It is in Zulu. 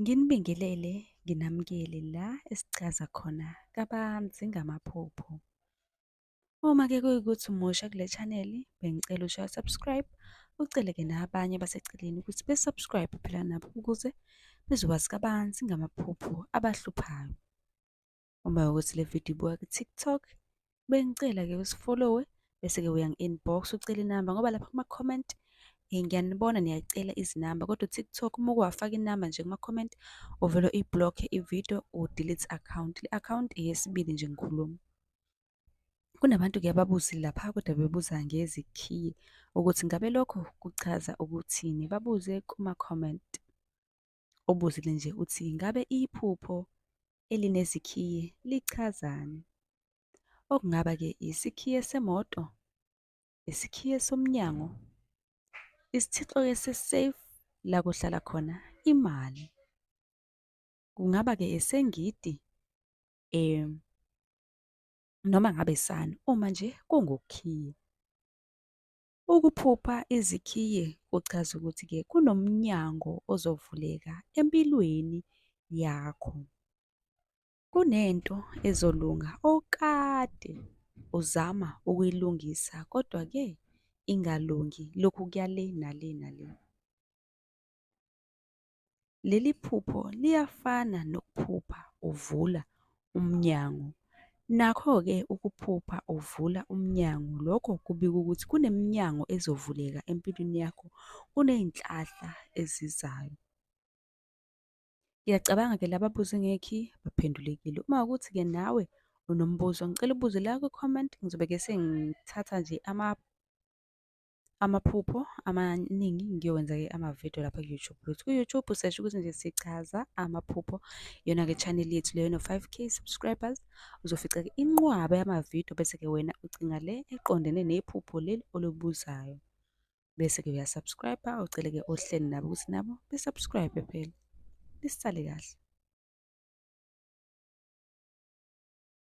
Nginibingelele, nginamukele la esichaza khona kabanzi ngamaphupho. Uma-ke kuyikuthi umusha kule chaneli, bengicela ushaya subscribe, ucele-ke nabanye baseceleni ukuthi be-subscribe phela nabo ukuze bezokwazi kabanzi ngamaphupho abahluphayo. Uma ukuthi le video ibuka ku-TikTok, bengicela-ke usifollowe, bese-ke uya ngi-inbox ucela inamba ngoba lapha kuma-comment ngiyanibona niyayicela izinamba kodwa u-TikTok uma ukwafaka inamba nje kuma-comment uvele uyi-block-e i-video u-delete account. Le account eyesibili nje ngikhuluma. Kunabantu-ke ababuzile lapha kodwa bebuza ngezikhiye ukuthi ngabe lokho kuchaza ukuthini. Babuze kuma-comment. Ubuzile nje uthi ngabe iphupho elinezikhiye lichazani? Okungaba-ke isikhiye semoto, isikhiye somnyango, isithixo-ke se-safe la kuhlala khona imali. Kungaba-ke esengidi noma ngabe sani uma nje kungukhiye. Ukuphupha izikhiye kuchaza ukuthi-ke kunomnyango ozovuleka empilweni yakho. Kunento ezolunga okade uzama ukuyilungisa kodwa-ke ingalungi, lokhu kuyale nale nale. Leli phupho liyafana nokuphupha uvula umnyango. Nakho-ke ukuphupha uvula umnyango, lokho kubika ukuthi kuneminyango ezovuleka empilweni yakho, kuney'nhlahla ezizayo. Ngiyacabanga-ke laba abuze ngekhiye baphendulekile. Uma kuwukuthi-ke nawe unombuzo, ngicela ubuze la kwi-comment, ngizobe-ke sengithatha nje amaphupho amaningi ngiyowenza-ke amavidiyo lapha ku-YouTube yethu. Ku-YouTube usesha ukuthi nje sichaza amaphupho, iyona-ke channel yethu le eno-5K subscribers. Uzofica-ke inqwaba yamavidiyo bese-ke wena ucinga le eqondene nephupho leli olubuzayo. Bese-ke uya-subscribe-a, ucele-ke ohleli nabo ukuthi nabo be-subscribe phela. Nisale kahle.